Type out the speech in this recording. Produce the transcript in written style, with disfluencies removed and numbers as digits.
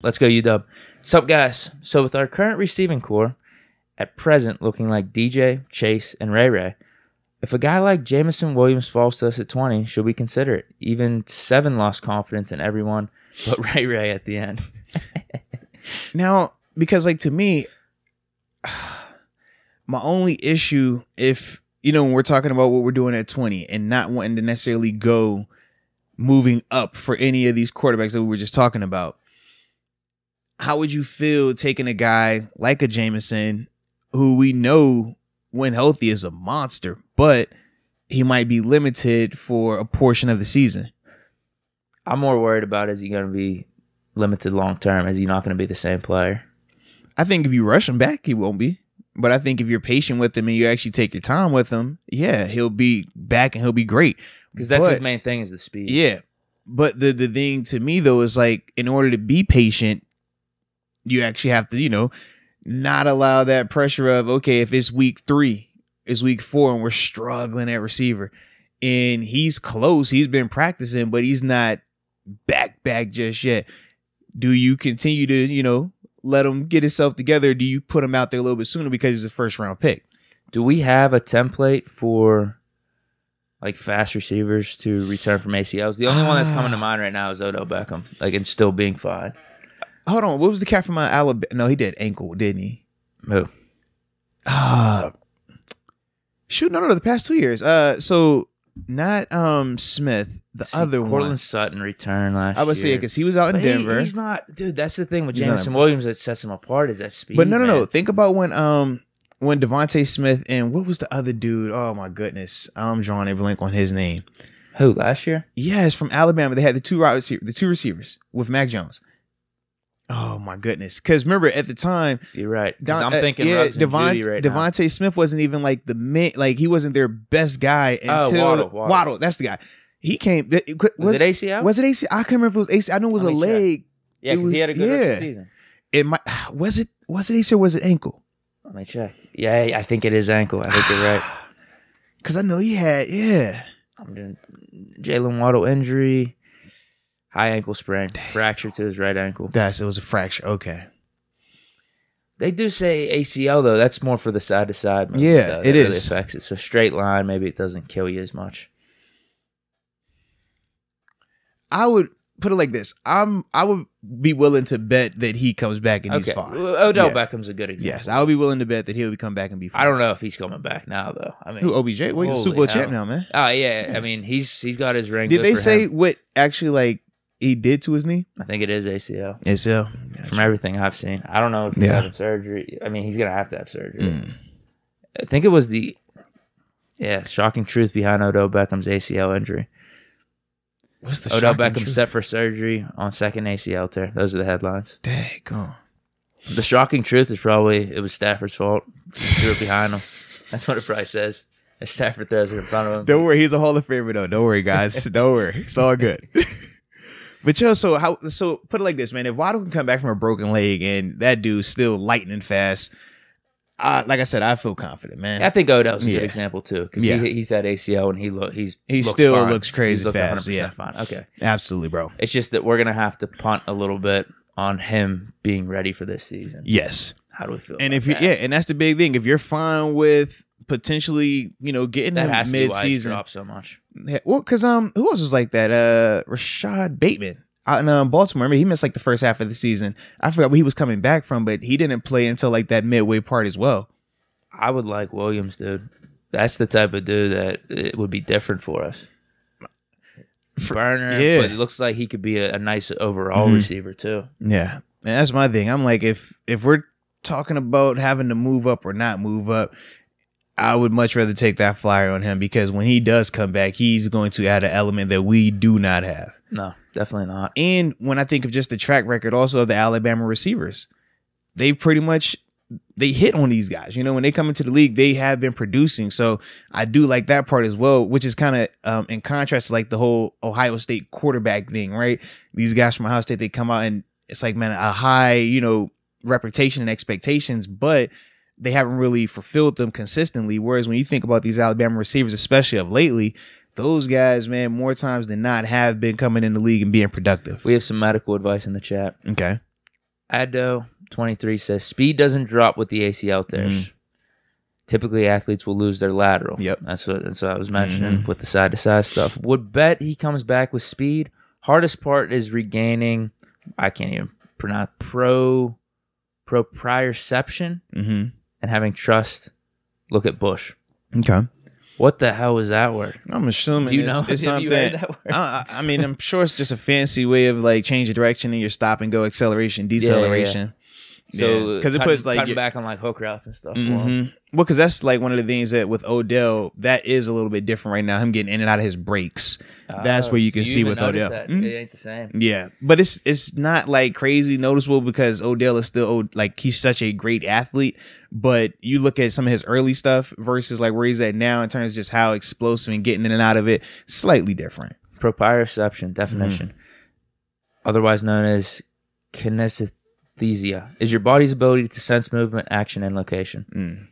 Let's go, UW. Sup, guys? So with our current receiving core at present looking like DJ, Chase, and Ray Ray, if a guy like Jameson Williams falls to us at 20, should we consider it? Even 7 lost confidence in everyone but Ray Ray at the end. Now, because like to me, my only issue, if when we're talking about what we're doing at 20 and not wanting to necessarily go moving up for any of these quarterbacks that we were just talking about, how would you feel taking a guy like a Jameson who we know when healthy is a monster, but he might be limited for a portion of the season? I'm more worried about, is he going to be limited long term? Is he not going to be the same player? I think if you rush him back, he won't be. But I think if you're patient with him and you actually take your time with him, yeah, he'll be back and he'll be great. Because that's his main thing, is the speed. Yeah. But the thing to me, though, is like, in order to be patient, you actually have to, not allow that pressure of, okay, if it's week 3, it's week 4, and we're struggling at receiver, and he's close, he's been practicing, but he's not back just yet. Do you continue to, let him get himself together? Or do you put him out there a little bit sooner because he's a first round pick? Do we have a template for like fast receivers to return from ACLs? The only one that's coming to mind right now is Odell Beckham, and still being fine. Hold on, what was the cat from Alabama? No, he did ankle, didn't he? Who? Shoot, no, the past 2 years. So not Smith, the other one. Cortland Sutton returned last year. I would say because he was out in Denver. He's not, dude. That's the thing with Jameson Williams that sets him apart, is that speed. But no. Think about when Devontae Smith and what was the other dude? Oh my goodness, I'm drawing a blank on his name. Who, last year? Yes, from Alabama. They had the two receivers with Mac Jones. Oh my goodness! Because remember at the time, you're right. I'm thinking Ruggs and Judy right now. Devontae Smith wasn't even like he wasn't their best guy until Waddle. That's the guy. He came. Was it ACL? Was it ACL? I can't remember if it was ACL. I know it was a leg. Yeah, because he had a good rookie season. It might was it ACL or was it ankle? Let me check. Yeah, I think it is ankle. I think you're right. Because I know he had I'm doing Jalen Waddle injury. High ankle sprain. Fracture to his right ankle. It was a fracture. Okay. They do say ACL, though. That's more for the side-to-side. Yeah, it really is. Affects it. So straight line, maybe it doesn't kill you as much. I would put it like this. I would be willing to bet that he comes back and he's fine. Odell Beckham's a good example. Yes, I would be willing to bet that he'll come back and be fine. I don't know if he's coming back now, though. I mean, who, OBJ? Well, he's a Super Bowl champ now, man. Oh, yeah. I mean, he's got his ring. Did they say what actually, he did to his knee? I think it is ACL. ACL? Gotcha. From everything I've seen. I don't know if he's having surgery. I mean, he's going to have surgery. I think it was shocking truth behind Odell Beckham's ACL injury. What's the Odell Beckham set for surgery on second ACL tear. Those are the headlines. Dang, on. The shocking truth is probably it was Stafford's fault. He threw it behind him. That's what it probably says. If Stafford throws it in front of him. Don't worry, he's a Hall of Famer though. Don't worry, guys. Don't worry. It's all good. But so put it like this, man. If Waddle can come back from a broken leg and that dude's still lightning fast, like I said, I feel confident, man. I think Odell's a good example too, because he's had ACL and he still fine. looks crazy fast. Yeah, fine. Okay, absolutely, bro. It's just that we're gonna have to punt a little bit on him being ready for this season. Yes. How do we feel? And and that's the big thing. If you're fine with potentially, getting that him mid-season, drop so much. Yeah, well, because who else was like that? Rashad Bateman out in Baltimore. I mean, he missed like the first half of the season. I forgot where he was coming back from, but he didn't play until like that midway part as well. I would like Williams, dude. That's the type of dude that it would be different for us. Burner, but it looks like he could be a nice overall receiver too. Yeah, and that's my thing. I'm like, if we're talking about having to move up or not move up, I would much rather take that flyer on him, because when he does come back, he's going to add an element that we do not have. No, definitely not. And when I think of just the track record also of the Alabama receivers, they hit on these guys. When they come into the league, they have been producing. So I do like that part as well, which is kind of in contrast to like the whole Ohio State quarterback thing, right? These guys from Ohio State, they come out and it's like, man, a high, reputation and expectations, but they haven't really fulfilled them consistently. Whereas when you think about these Alabama receivers, especially of lately, those guys, man, more times than not have been coming in the league and being productive. We have some medical advice in the chat. Okay. Addo 23 says speed doesn't drop with the ACL tears. Typically, athletes will lose their lateral. Yep. That's what I was mentioning with the side-to-side stuff. Would bet he comes back with speed. Hardest part is regaining, I can't even pronounce, proprioception and having trust. Look at Bush. Okay. What the hell was that word? I'm assuming Do you know? it's Have something. you heard that word? I mean, I'm sure it's just a fancy way of like changing direction in your stop and go acceleration, deceleration. So because it puts like cutting back on like hook routes and stuff. Well, because that's like one of the things that with Odell that is a little bit different right now. Him getting in and out of his breaks. That's where you can see with Odell. It ain't the same. Yeah, but it's not like crazy noticeable because Odell is still like he's such a great athlete. But you look at some of his early stuff versus like where he's at now in terms of just how explosive and getting in and out of it, slightly different. Proprioception definition, otherwise known as kinesthesia, is your body's ability to sense movement, action, and location.